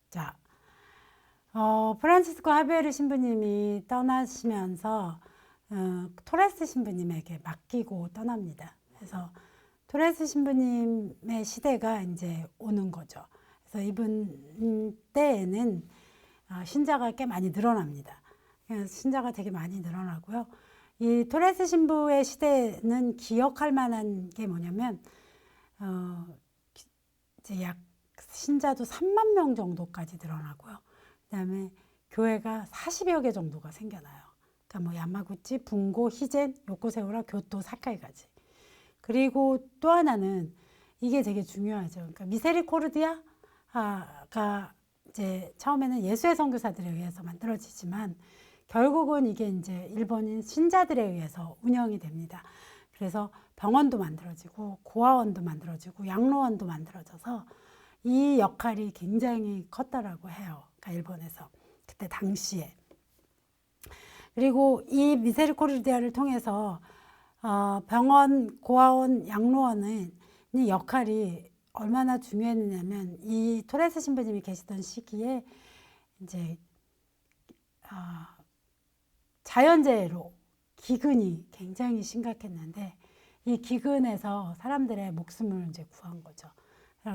자, 프란치스코 하비에르 신부님이 떠나시면서 토레스 신부님에게 맡기고 떠납니다. 그래서 토레스 신부님의 시대가 이제 오는 거죠. 그래서 이분 때에는 신자가 꽤 많이 늘어납니다. 신자가 되게 많이 늘어나고요. 이 토레스 신부의 시대는 기억할 만한 게 뭐냐면 이제 약 신자도 3만 명 정도까지 늘어나고요. 그다음에 교회가 40여 개 정도가 생겨나요. 그러니까 뭐 야마구치, 분고, 히젠, 요코세우라, 교토, 사카이까지. 그리고 또 하나는 이게 되게 중요하죠. 그러니까 미세리코르디아가 이제 처음에는 예수의 선교사들에 의해서 만들어지지만 결국은 이게 이제 일본인 신자들에 의해서 운영이 됩니다. 그래서 병원도 만들어지고 고아원도 만들어지고 양로원도 만들어져서 이 역할이 굉장히 컸다라고 해요. 그러니까 일본에서 그때 당시에. 그리고 이 미세리코르디아를 통해서 병원, 고아원, 양로원의 역할이 얼마나 중요했냐면 이 토레스 신부님이 계시던 시기에 이제 자연재해로 기근이 굉장히 심각했는데 이 기근에서 사람들의 목숨을 이제 구한 거죠.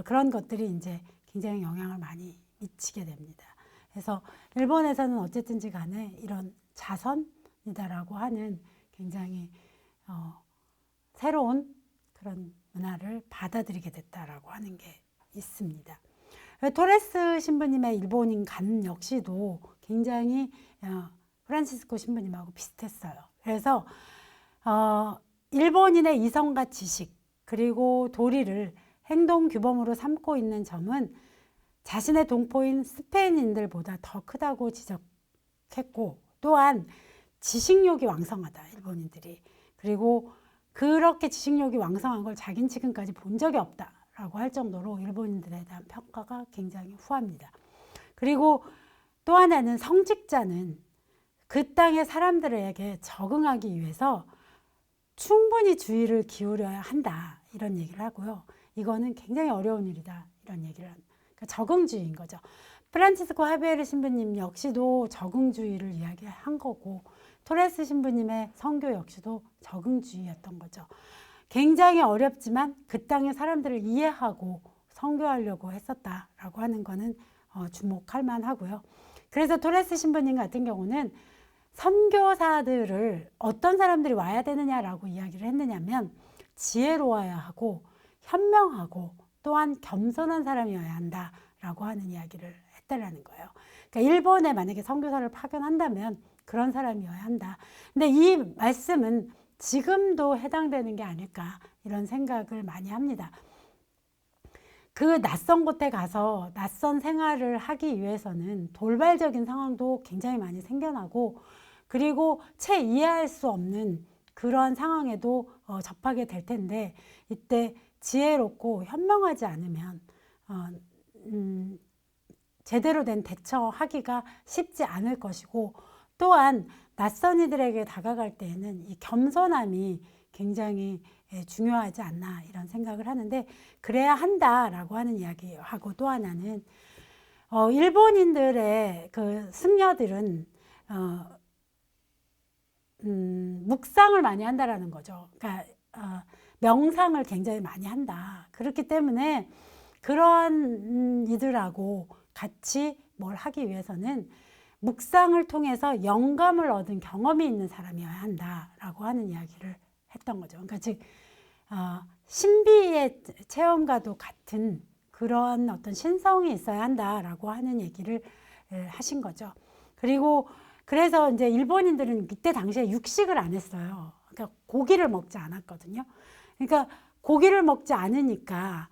그런 것들이 이제 굉장히 영향을 많이 미치게 됩니다. 그래서 일본에서는 어쨌든지 간에 이런 자선이다라고 하는 굉장히 새로운 그런 문화를 받아들이게 됐다라고 하는 게 있습니다. 토레스 신부님의 일본인 간 역시도 굉장히 프란치스코 신부님하고 비슷했어요. 그래서 일본인의 이성과 지식 그리고 도리를 행동 규범으로 삼고 있는 점은 자신의 동포인 스페인인들보다 더 크다고 지적했고 또한 지식욕이 왕성하다 일본인들이. 그리고 그렇게 지식욕이 왕성한 걸 자기는 지금까지 본 적이 없다라고 할 정도로 일본인들에 대한 평가가 굉장히 후합니다. 그리고 또 하나는 성직자는 그 땅의 사람들에게 적응하기 위해서 충분히 주의를 기울여야 한다 이런 얘기를 하고요. 이거는 굉장히 어려운 일이다 이런 얘기를 합니다. 그러니까 적응주의인 거죠. 프란치스코 하비에르 신부님 역시도 적응주의를 이야기한 거고 토레스 신부님의 선교 역시도 적응주의였던 거죠. 굉장히 어렵지만 그 땅의 사람들을 이해하고 선교하려고 했었다라고 하는 거는 주목할 만하고요. 그래서 토레스 신부님 같은 경우는 선교사들을 어떤 사람들이 와야 되느냐라고 이야기를 했느냐면 지혜로워야 하고 현명하고 또한 겸손한 사람이어야 한다라고 하는 이야기를 했다라는 거예요. 그러니까 일본에 만약에 선교사를 파견한다면 그런 사람이어야 한다. 근데 이 말씀은 지금도 해당되는 게 아닐까 이런 생각을 많이 합니다. 그 낯선 곳에 가서 낯선 생활을 하기 위해서는 돌발적인 상황도 굉장히 많이 생겨나고 그리고 채 이해할 수 없는 그런 상황에도 접하게 될 텐데 이때 지혜롭고 현명하지 않으면 제대로 된 대처하기가 쉽지 않을 것이고 또한 낯선 이들에게 다가갈 때에는 이 겸손함이 굉장히 중요하지 않나 이런 생각을 하는데 그래야 한다라고 하는 이야기하고 또 하나는 일본인들의 그 승려들은 묵상을 많이 한다라는 거죠. 그러니까 명상을 굉장히 많이 한다. 그렇기 때문에 그런 이들하고 같이 뭘 하기 위해서는 묵상을 통해서 영감을 얻은 경험이 있는 사람이어야 한다라고 하는 이야기를 했던 거죠. 그러니까 즉 신비의 체험과도 같은 그런 어떤 신성이 있어야 한다라고 하는 얘기를 하신 거죠. 그리고 그래서 이제 일본인들은 이때 당시에 육식을 안 했어요. 그러니까 고기를 먹지 않았거든요. 그러니까 고기를 먹지 않으니까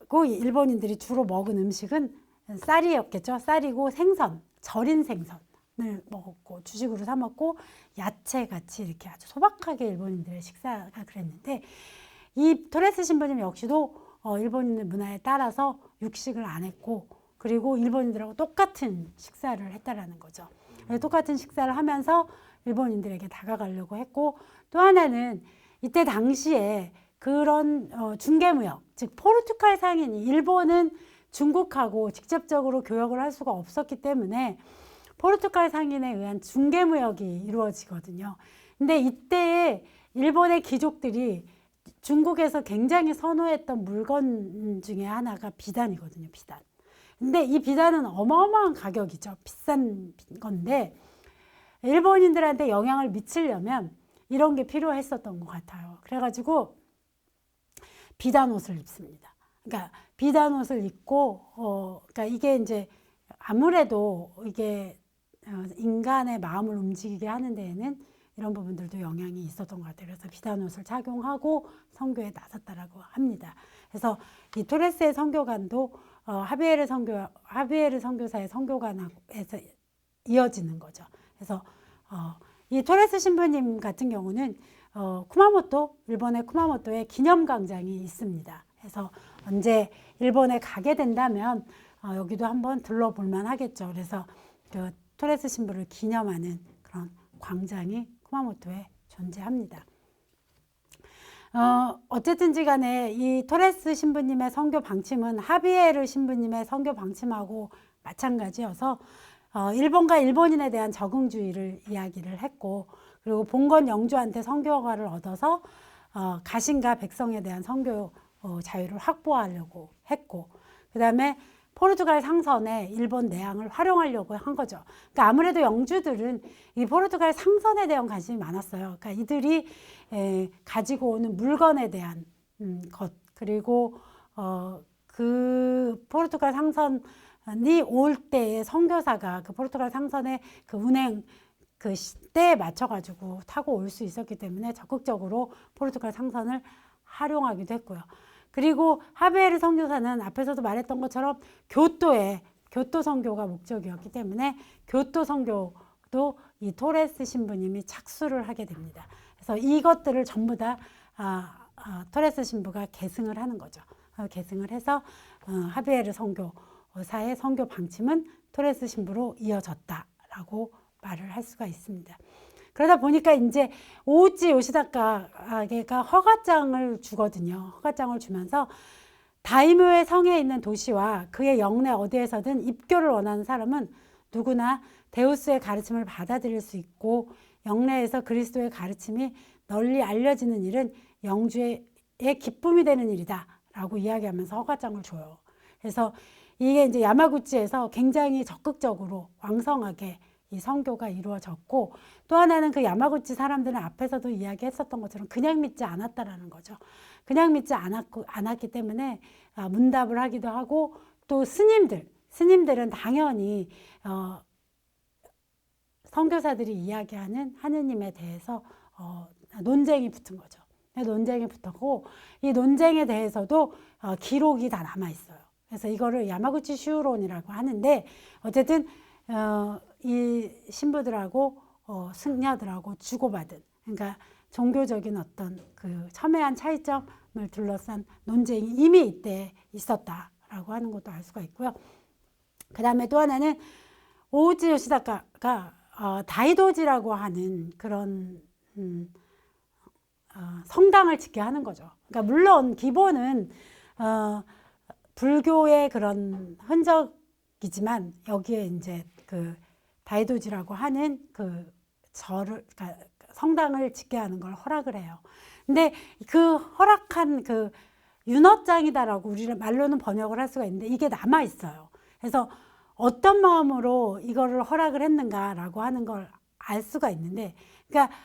그 일본인들이 주로 먹은 음식은 쌀이었겠죠. 쌀이고 생선, 절인 생선을 먹었고 주식으로 사 먹고 야채 같이 이렇게 아주 소박하게 일본인들의 식사가 그랬는데 이 토레스 신부님 역시도 일본인의 문화에 따라서 육식을 안 했고 그리고 일본인들하고 똑같은 식사를 했다라는 거죠. 똑같은 식사를 하면서 일본인들에게 다가가려고 했고 또 하나는 이때 당시에 그런 중개무역 즉 포르투갈 상인이 일본은 중국하고 직접적으로 교역을 할 수가 없었기 때문에 포르투갈 상인에 의한 중개무역이 이루어지거든요. 근데 이때에 일본의 귀족들이 중국에서 굉장히 선호했던 물건 중에 하나가 비단이거든요. 비단. 근데 이 비단은 어마어마한 가격이죠. 비싼 건데 일본인들한테 영향을 미치려면 이런 게 필요했었던 것 같아요. 그래가지고 비단 옷을 입습니다. 그러니까 비단 옷을 입고 그러니까 이게 이제 아무래도 이게 인간의 마음을 움직이게 하는 데에는 이런 부분들도 영향이 있었던 것 같아요. 그래서 비단 옷을 착용하고 선교에 나섰다라고 합니다. 그래서 이 토레스의 선교관도 하비에르 선교사의 선교관에서 이어지는 거죠. 그래서 이 토레스 신부님 같은 경우는 쿠마모토, 일본의 쿠마모토에 기념광장이 있습니다. 그래서 언제 일본에 가게 된다면 여기도 한번 들러볼만 하겠죠. 그래서 그 토레스 신부를 기념하는 그런 광장이 쿠마모토에 존재합니다. 어쨌든지 간에 이 토레스 신부님의 선교 방침은 하비에르 신부님의 선교 방침하고 마찬가지여서 일본과 일본인에 대한 적응주의를 이야기를 했고, 그리고 봉건 영주한테 선교허가를 얻어서 가신과 백성에 대한 선교 자유를 확보하려고 했고, 그 다음에 포르투갈 상선에 일본 내항을 활용하려고 한 거죠. 그러니까 아무래도 영주들은 이 포르투갈 상선에 대한 관심이 많았어요. 그러니까 이들이 가지고 오는 물건에 대한 것, 그리고 그 포르투갈 상선이 올 때에 선교사가 그 포르투갈 상선의 그 운행 그 시대에 맞춰가지고 타고 올 수 있었기 때문에 적극적으로 포르투갈 상선을 활용하기도 했고요. 그리고 하비에르 선교사는 앞에서도 말했던 것처럼 교토 선교가 목적이었기 때문에 교토 선교도 이 토레스 신부님이 착수를 하게 됩니다. 그래서 이것들을 전부 다 토레스 신부가 계승을 하는 거죠. 계승을 해서 하비에르 선교사의 선교 방침은 토레스 신부로 이어졌다라고 말을 할 수가 있습니다. 그러다 보니까 이제 오우치 요시다카가 허가장을 주거든요. 허가장을 주면서 다이묘의 성에 있는 도시와 그의 영내 어디에서든 입교를 원하는 사람은 누구나 데우스의 가르침을 받아들일 수 있고, 영내에서 그리스도의 가르침이 널리 알려지는 일은 영주의 기쁨이 되는 일이다 라고 이야기하면서 허가장을 줘요. 그래서 이게 이제 야마구치에서 굉장히 적극적으로 왕성하게 이 선교가 이루어졌고, 또 하나는 그 야마구치 사람들은 앞에서도 이야기했었던 것처럼 그냥 믿지 않았다라는 거죠. 그냥 믿지 않았기 때문에 문답을 하기도 하고, 또 스님들은 당연히 선교사들이 이야기하는 하느님에 대해서 논쟁이 붙은 거죠. 논쟁이 붙었고, 이 논쟁에 대해서도 기록이 다 남아 있어요. 그래서 이거를 야마구치 슈론이라고 하는데, 어쨌든 이 신부들하고 승려들하고 주고받은, 그러니까 종교적인 어떤 그 첨예한 차이점을 둘러싼 논쟁이 이미 이때 있었다라고 하는 것도 알 수가 있고요. 그 다음에 또 하나는 오우치 요시다카가 다이도지라고 하는 그런 성당을 짓게 하는 거죠. 그러니까 물론 기본은 불교의 그런 흔적이지만 여기에 이제 그 다이도지라고 하는 그 그러니까 성당을 짓게 하는 걸 허락을 해요. 근데 그 허락한 그 윤허장이다라고 우리는 말로는 번역을 할 수가 있는데 이게 남아 있어요. 그래서 어떤 마음으로 이거를 허락을 했는가라고 하는 걸 알 수가 있는데, 그러니까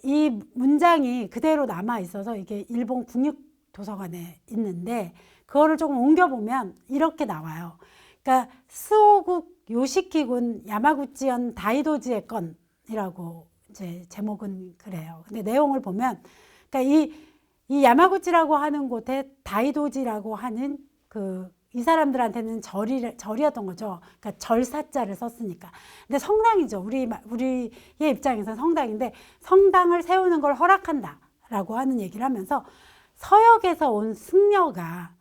이 문장이 그대로 남아 있어서 이게 일본 국립도서관에 있는데, 그거를 조금 옮겨보면 이렇게 나와요. 그러니까 스오국 요시키군 야마구치현 다이도지의 건이라고 이제 제목은 그래요. 근데 내용을 보면, 그러니까 이 야마구치라고 하는 곳에 다이도지라고 하는 이 사람들한테는 절이었던 거죠. 그러니까 절사자를 썼으니까. 근데 성당이죠. 우리의 입장에서는 성당인데, 성당을 세우는 걸 허락한다라고 하는 얘기를 하면서 서역에서 온 승려가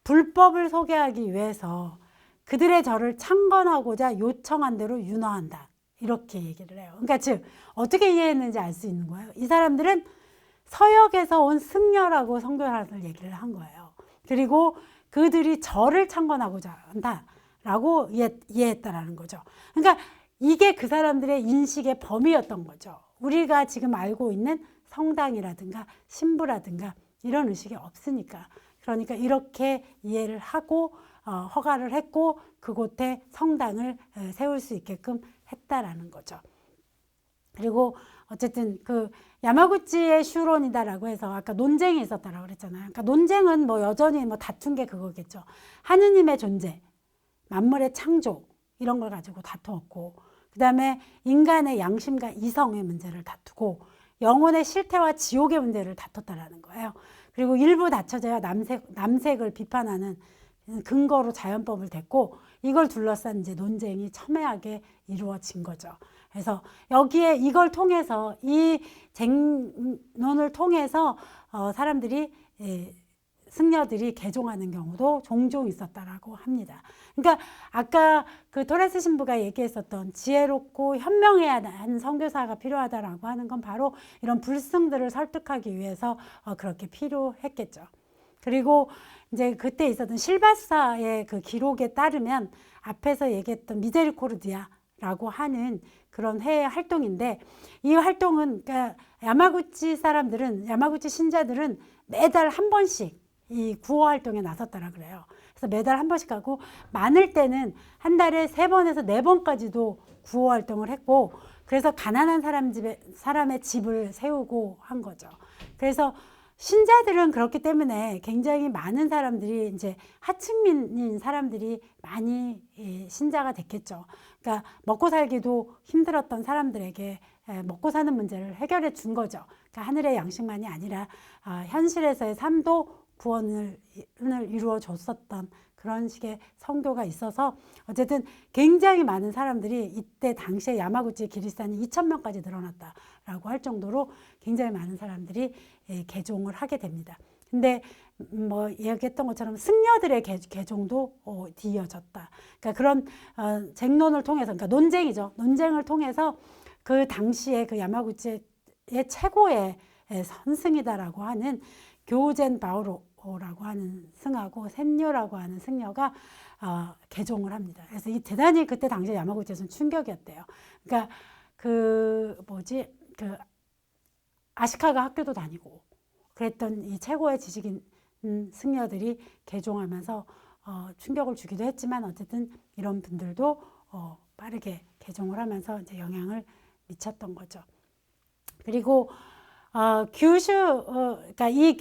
불법을 소개하기 위해서 그들의 절을 창건하고자 요청한 대로 윤허한다. 이렇게 얘기를 해요. 그러니까 즉 어떻게 이해했는지 알 수 있는 거예요. 이 사람들은 서역에서 온 승려라고 선교사를 얘기를 한 거예요. 그리고 그들이 저를 창건하고자 한다라고 이해했다라는 거죠. 그러니까 이게 그 사람들의 인식의 범위였던 거죠. 우리가 지금 알고 있는 성당이라든가 신부라든가 이런 의식이 없으니까. 그러니까 이렇게 이해를 하고 허가를 했고 그곳에 성당을 세울 수 있게끔 했다라는 거죠. 그리고 어쨌든 그 야마구치의 슈론이다라고 해서 아까 논쟁이 있었다라고 그랬잖아요. 그러니까 논쟁은 뭐 여전히 뭐 다툰 게 그거겠죠. 하느님의 존재, 만물의 창조 이런 걸 가지고 다투었고, 그 다음에 인간의 양심과 이성의 문제를 다투고, 영혼의 실태와 지옥의 문제를 다퉜다라는 거예요. 그리고 일부 다처제와 남색을 비판하는 근거로 자연법을 댔고, 이걸 둘러싼 이제 논쟁이 첨예하게 이루어진 거죠. 그래서 여기에 이걸 통해서 이 쟁론을 통해서 사람들이 승려들이 개종하는 경우도 종종 있었다라고 합니다. 그러니까 아까 그 토레스 신부가 얘기했었던 지혜롭고 현명해야 하는 선교사가 필요하다라고 하는 건 바로 이런 불승들을 설득하기 위해서 그렇게 필요했겠죠. 그리고 이제 그때 있었던 실바사의 그 기록에 따르면 앞에서 얘기했던 미제리코르디아라고 하는 그런 해외 활동인데, 이 활동은 그러니까 야마구치 신자들은 매달 한 번씩 이 구호 활동에 나섰다라 그래요. 그래서 매달 한 번씩 가고, 많을 때는 한 달에 3번에서 4번까지도 구호 활동을 했고, 그래서 가난한 사람의 집을 세우고 한 거죠. 그래서 신자들은 그렇기 때문에 굉장히 많은 사람들이 이제 하층민인 사람들이 많이 신자가 됐겠죠. 그러니까 먹고 살기도 힘들었던 사람들에게 먹고 사는 문제를 해결해 준 거죠. 그러니까 하늘의 양식만이 아니라 현실에서의 삶도 구원을 이루어 줬었던 그런 식의 선교가 있어서 어쨌든 굉장히 많은 사람들이 이때 당시에 야마구치 기리스탄이 2,000명까지 늘어났다라고 할 정도로 굉장히 많은 사람들이 개종을 하게 됩니다. 근데 뭐 얘기했던 것처럼 승려들의 개종도 뒤이어졌다. 그러니까 그런 쟁론을 통해서, 그러니까 논쟁이죠. 논쟁을 통해서 그 당시에 그 야마구치의 최고의 선승이다라고 하는 교우젠 바오로라고 하는 승하고 센뇨라고 하는 승려가 개종을 합니다. 그래서 이 대단히 그때 당시에 야마구치에서는 충격이었대요. 그러니까 그 아시카가 학교도 다니고 그랬던 이 최고의 지식인 승려들이 개종하면서 충격을 주기도 했지만, 어쨌든 이런 분들도 빠르게 개종을 하면서 이제 영향을 미쳤던 거죠. 그리고 그러니까 이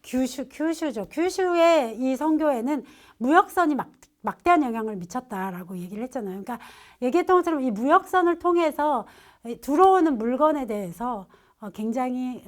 규슈죠. 규슈의 이 선교에는 무역선이 막대한 영향을 미쳤다라고 얘기를 했잖아요. 그러니까 얘기했던 것처럼 이 무역선을 통해서 들어오는 물건에 대해서 굉장히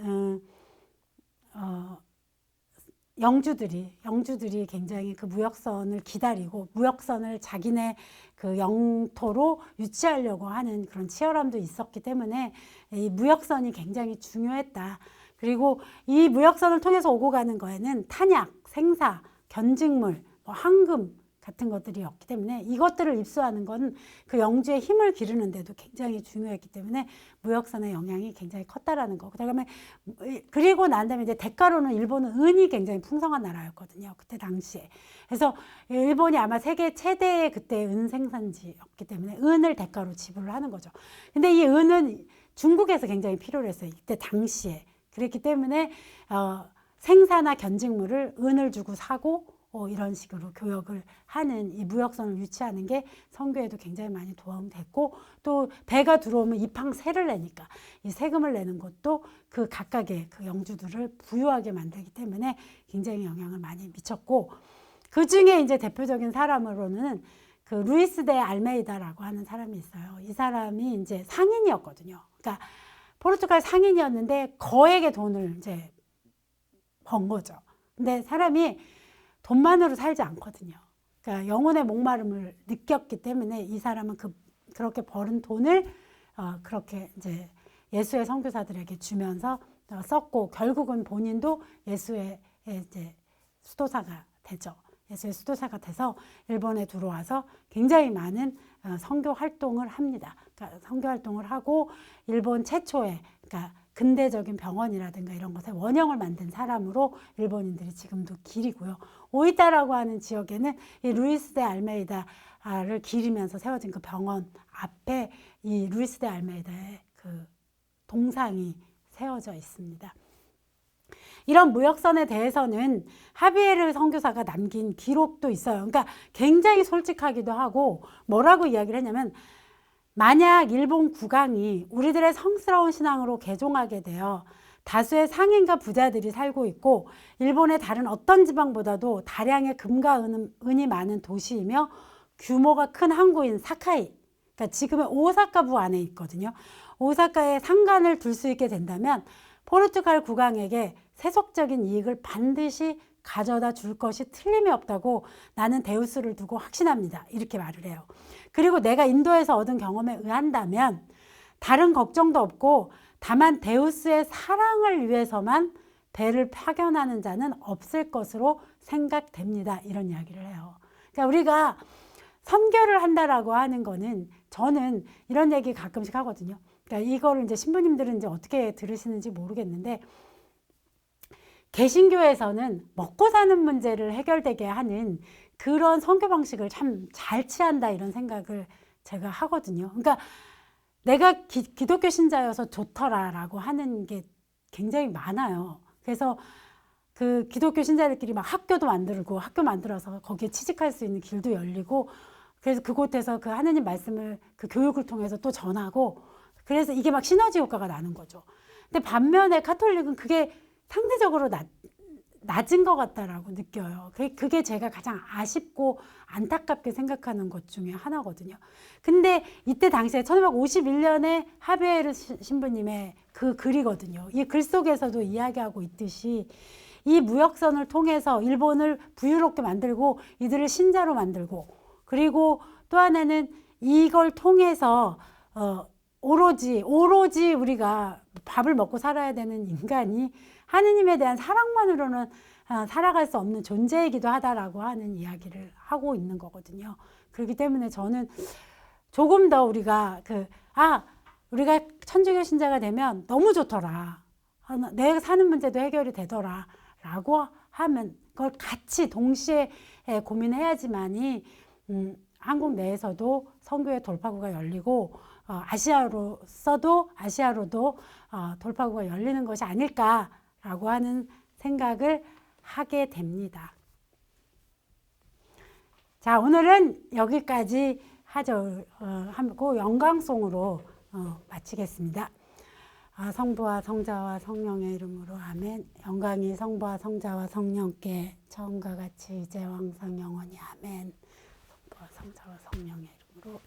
영주들이 굉장히 그 무역선을 기다리고 무역선을 자기네 그 영토로 유치하려고 하는 그런 치열함도 있었기 때문에 이 무역선이 굉장히 중요했다. 그리고 이 무역선을 통해서 오고 가는 거에는 탄약, 생사, 견직물, 황금 같은 것들이 없기 때문에 이것들을 입수하는 건 그 영주의 힘을 기르는 데도 굉장히 중요했기 때문에 무역선의 영향이 굉장히 컸다라는 거. 그다음에 그리고 난 다음에 이제 대가로는 일본은 은이 굉장히 풍성한 나라였거든요. 그때 당시에. 그래서 일본이 아마 세계 최대의 그때 은 생산지였기 때문에 은을 대가로 지불을 하는 거죠. 근데 이 은은 중국에서 굉장히 필요로 했어요. 이때 당시에. 그랬기 때문에 생사나 견직물을 은을 주고 사고 이런 식으로 교역을 하는 이 무역선을 유치하는 게 선교에도 굉장히 많이 도움됐고, 또 배가 들어오면 입항세를 내니까 이 세금을 내는 것도 그 각각의 그 영주들을 부유하게 만들기 때문에 굉장히 영향을 많이 미쳤고, 그 중에 이제 대표적인 사람으로는 그 루이스 데 알메이다라고 하는 사람이 있어요. 이 사람이 이제 상인이었거든요. 그러니까 포르투갈 상인이었는데 거액의 돈을 이제 번 거죠. 근데 사람이 돈만으로 살지 않거든요. 그러니까 영혼의 목마름을 느꼈기 때문에 이 사람은 그렇게 벌은 돈을 그렇게 이제 예수의 선교사들에게 주면서 썼고, 결국은 본인도 예수의 이제 수도사가 되죠. 예수의 수도사가 돼서 일본에 들어와서 굉장히 많은 선교 활동을 합니다. 그러니까 선교 활동을 하고 일본 최초의, 그러니까 근대적인 병원이라든가 이런 것에 원형을 만든 사람으로 일본인들이 지금도 기리고요. 오이타라고 하는 지역에는 이 루이스 데 알메이다를 기리면서 세워진 그 병원 앞에 이 루이스 데 알메이다의 그 동상이 세워져 있습니다. 이런 무역선에 대해서는 하비에르 선교사가 남긴 기록도 있어요. 그러니까 굉장히 솔직하기도 하고 뭐라고 이야기를 했냐면, 만약 일본 국왕이 우리들의 성스러운 신앙으로 개종하게 되어 다수의 상인과 부자들이 살고 있고 일본의 다른 어떤 지방보다도 다량의 금과 은이 많은 도시이며 규모가 큰 항구인 사카이, 그러니까 지금의 오사카부 안에 있거든요. 오사카에 상관을 둘 수 있게 된다면 포르투갈 국왕에게 세속적인 이익을 반드시 가져다 줄 것이 틀림이 없다고 나는 데우스를 두고 확신합니다. 이렇게 말을 해요. 그리고 내가 인도에서 얻은 경험에 의한다면 다른 걱정도 없고 다만 데우스의 사랑을 위해서만 배를 파견하는 자는 없을 것으로 생각됩니다. 이런 이야기를 해요. 그러니까 우리가 선교를 한다라고 하는 거는, 저는 이런 얘기 가끔씩 하거든요. 그러니까 이거를 이제 신부님들은 이제 어떻게 들으시는지 모르겠는데, 개신교에서는 먹고 사는 문제를 해결되게 하는 그런 선교 방식을 참 잘 취한다, 이런 생각을 제가 하거든요. 그러니까 내가 기독교 신자여서 좋더라라고 하는 게 굉장히 많아요. 그래서 그 기독교 신자들끼리 막 학교도 만들고, 학교 만들어서 거기에 취직할 수 있는 길도 열리고, 그래서 그곳에서 그 하느님 말씀을 그 교육을 통해서 또 전하고, 그래서 이게 막 시너지 효과가 나는 거죠. 근데 반면에 카톨릭은 그게 상대적으로 낮은 것 같다라고 느껴요. 그게 제가 가장 아쉽고 안타깝게 생각하는 것 중에 하나거든요. 근데 이때 당시에 1551년에 하비에르 신부님의 그 글이거든요. 이 글 속에서도 이야기하고 있듯이 이 무역선을 통해서 일본을 부유롭게 만들고 이들을 신자로 만들고, 그리고 또 하나는 이걸 통해서 오로지 우리가 밥을 먹고 살아야 되는 인간이 하느님에 대한 사랑만으로는 살아갈 수 없는 존재이기도 하다라고 하는 이야기를 하고 있는 거거든요. 그렇기 때문에 저는 조금 더 우리가 우리가 천주교 신자가 되면 너무 좋더라, 내가 사는 문제도 해결이 되더라 라고 하면 그걸 같이 동시에 고민해야지만이 한국 내에서도 선교의 돌파구가 열리고 아시아로도 돌파구가 열리는 것이 아닐까라고 하는 생각을 하게 됩니다. 자, 오늘은 여기까지 하고 영광송으로 마치겠습니다. 성부와 성자와 성령의 이름으로 아멘. 영광이 성부와 성자와 성령께 처음과 같이 이제 항상 영원히 아멘. 성부와 성자와 성령의 이름으로